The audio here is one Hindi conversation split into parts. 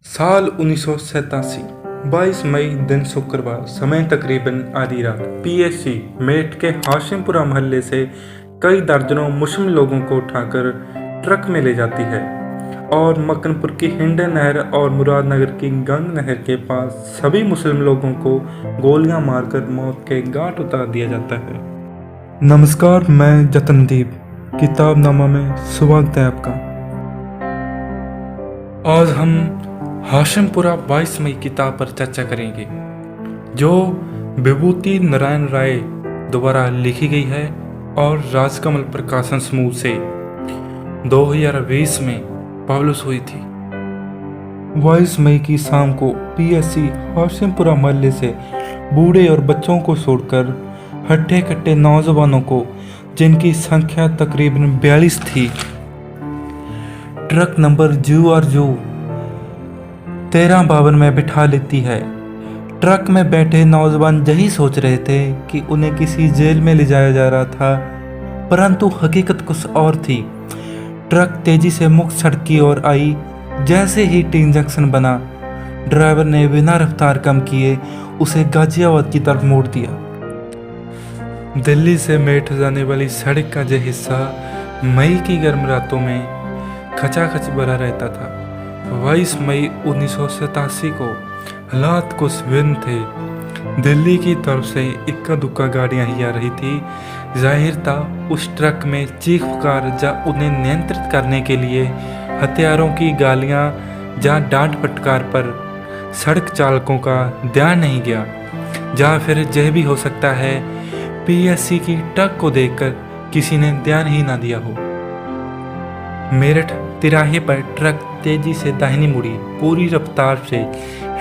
साल 1987 22 मई दिन शुक्रवार, समय तकरीबन आधी रात। पीएससी मेरठ के हाशिमपुरा मोहल्ले से कई दर्जनों मुस्लिम लोगों को उठाकर ट्रक में ले जाती है और मक्कनपुर की हिंडन नहर और मुरादनगर की गंग नहर के पास सभी मुस्लिम लोगों को गोलियां मारकर मौत के घाट उतार दिया जाता है। नमस्कार, मैं जतनदीप किताबनामा में स्वागत है आपका। आज हम हाशिमपुरा 22 मई किताब पर चर्चा करेंगे, जो विभूति नारायण राय द्वारा लिखी गई है और राजकमल प्रकाशन समूह से 2020 में पब्लिश हुई थी। 22 मई की शाम को पीएससी हाशिमपुरा मोहल्ले से बूढ़े और बच्चों को छोड़कर हट्टे कट्टे नौजवानों को, जिनकी संख्या तकरीबन 42 थी, ट्रक नंबर GRU 1352 में बिठा लेती है। ट्रक में बैठे नौजवान यही सोच रहे थे कि उन्हें किसी जेल में ले जाया जा रहा था, परंतु हकीकत कुछ और थी। ट्रक तेजी से मुख्य सड़क की ओर आई। जैसे ही टी जंक्शन बना, ड्राइवर ने बिना रफ्तार कम किए उसे गाजियाबाद की तरफ मोड़ दिया। दिल्ली से मेरठ जाने वाली सड़क का यह हिस्सा मई की गर्म रातों में खचाखच भरा रहता था। 22 मई 1987 को हालात कुछ भिन्न थे। दिल्ली की तरफ से इक्का दुक्का गाड़ियां ही आ रही थी। जाहिर था उस ट्रक में चीख पुकार या उन्हें नियंत्रित करने के लिए हथियारों की गालियां या डांट फटकार पर सड़क चालकों का ध्यान नहीं गया, या फिर यह भी हो सकता है पीएससी की ट्रक को देखकर किसी ने ध्यान ही ना दिया हो। मेरठ तिराहे पर ट्रक तेजी से दाहिनी मुड़ी, पूरी रफ्तार से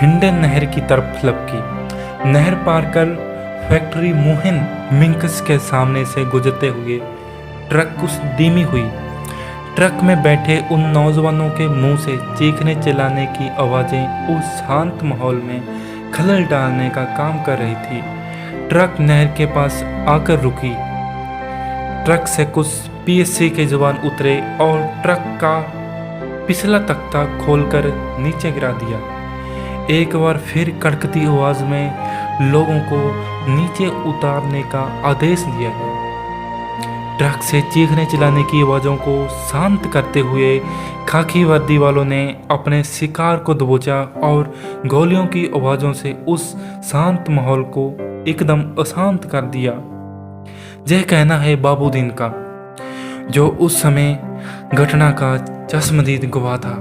हिंडन नहर की तरफ लपकी। नहर पार कर फैक्ट्री मोहन मिंकस के सामने से गुजरते हुए ट्रक कुछ धीमी हुई। ट्रक में बैठे उन नौजवानों के मुंह से चीखने चिल्लाने की आवाज़ें उस शांत माहौल में खलल डालने का काम कर रही थी। ट्रक नहर के पास आकर रुकी। ट्रक से कुछ पीएससी के जवान उतरे और ट्रक का पिछला तख्ता खोलकर नीचे गिरा दिया। एक बार फिर कड़कती आवाज में लोगों को नीचे उतारने का आदेश दिया गया। ट्रक से चीखने चिल्लाने की आवाज़ों को शांत करते हुए खाकी वर्दी वालों ने अपने शिकार को दबोचा और गोलियों की आवाज़ों से उस शांत माहौल को एकदम अशांत कर दिया। यह कहना है बाबूदीन का, जो उस समय घटना का चश्मदीद गवाह था।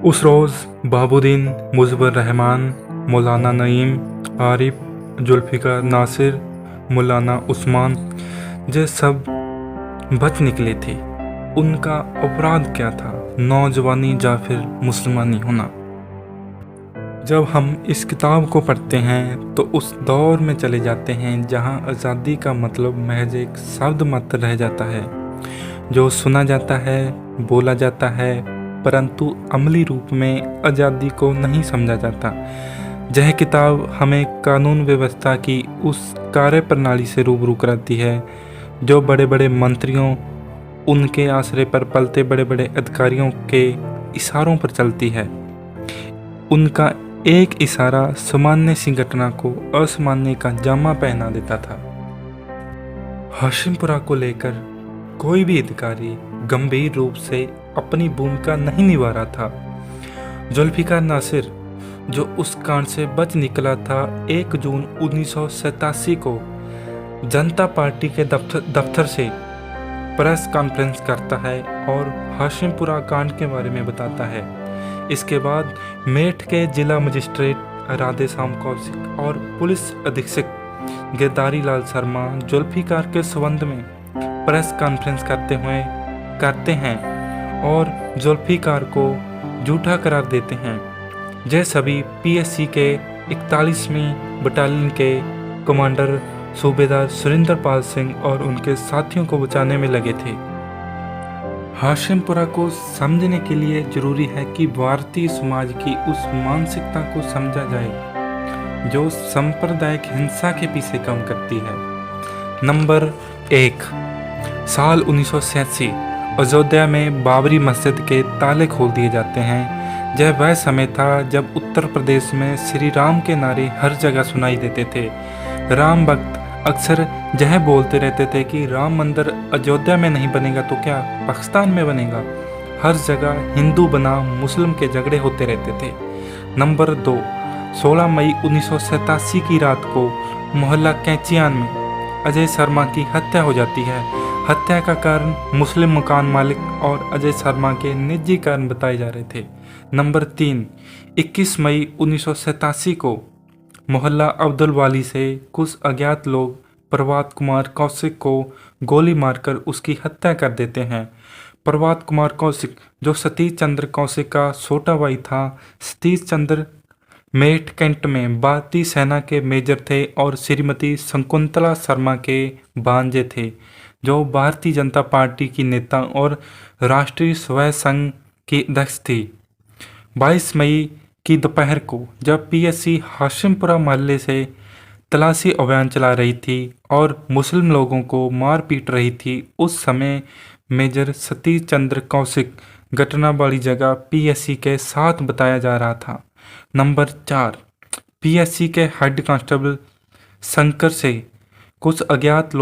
उस रोज़ बाबूदीन, मुजबर रहमान, मौलाना नईम, आरिफ, जुल्फिकार नासिर, मौलाना उस्मान, ये सब बच निकले थे। उनका अपराध क्या था? नौजवानी या फिर मुसलमानी होना। जब हम इस किताब को पढ़ते हैं तो उस दौर में चले जाते हैं जहां आज़ादी का मतलब महज एक शब्द मात्र रह जाता है, जो सुना जाता है, बोला जाता है, परंतु अमली रूप में आज़ादी को नहीं समझा जाता। यह किताब हमें कानून व्यवस्था की उस कार्य प्रणाली से रूबरू कराती है जो बड़े बड़े मंत्रियों, उनके आसरे पर पलते बड़े बड़े अधिकारियों के इशारों पर चलती है। उनका एक इशारा सामान्य सी घटना को असामान्य का जामा पहना देता था। हाशिमपुरा को लेकर कोई भी अधिकारी गंभीर रूप से अपनी भूमिका नहीं निभा रहा था। जुल्फिकार नासिर, जो उस कांड से बच निकला था, 1 जून 1987 को जनता पार्टी के दफ्तर से प्रेस कॉन्फ्रेंस करता है और हाशिमपुरा कांड के बारे में बताता है। इसके बाद मेरठ के जिला मजिस्ट्रेट राधेश्याम कौशिक और पुलिस अधीक्षक गिरधारी लाल शर्मा जुल्फिकार के संबंध में प्रेस कॉन्फ्रेंस करते हैं और जुल्फिकार को झूठा करार देते हैं। यह सभी पीएससी के 41वीं बटालियन के कमांडर सूबेदार सुरेंद्र पाल सिंह और उनके साथियों को बचाने में लगे थे। हाशिमपुरा को समझने के लिए जरूरी है कि भारतीय समाज की उस मानसिकता को समझा जाए जो सांप्रदायिक हिंसा के पीछे काम करती है। नंबर 1, साल 1987 अयोध्या में बाबरी मस्जिद के ताले खोल दिए जाते हैं। यह वह समय था जब उत्तर प्रदेश में श्री राम के नारे हर जगह सुनाई देते थे। राम भक्त अक्सर यह बोलते रहते थे कि राम मंदिर अयोध्या में नहीं बनेगा तो क्या पाकिस्तान में बनेगा। हर जगह हिंदू बना मुस्लिम के झगड़े होते रहते थे। नंबर 2, 16 मई 1987 की रात को मोहल्ला कैंचियान में अजय शर्मा की हत्या हो जाती है। हत्या का कारण मुस्लिम मकान मालिक और अजय शर्मा के निजी कारण बताए जा रहे थे। नंबर 3, 21 मई 1987 को मोहल्ला अब्दुल वाली से कुछ अज्ञात लोग प्रभात कुमार कौशिक को गोली मारकर उसकी हत्या कर देते हैं। प्रभात कुमार कौशिक जो सतीश चंद्र कौशिक का छोटा भाई था। सतीश चंद्र मेरठ कैंट में भारतीय सेना के मेजर थे और श्रीमती शकुंतला शर्मा के भांजे थे, जो भारतीय जनता पार्टी की नेता और राष्ट्रीय स्वयं संघ की अध्यक्ष थी। 22 मई की दोपहर को जब पीएससी हाशिमपुरा मोहल्ले से तलाशी अभियान चला रही थी और मुस्लिम लोगों को मार पीट रही थी, उस समय मेजर सतीश चंद्र कौशिक घटना वाली जगह पीएससी के साथ बताया जा रहा था। नंबर 4, पीएससी के हेड कांस्टेबल शंकर से कुछ अज्ञात लोग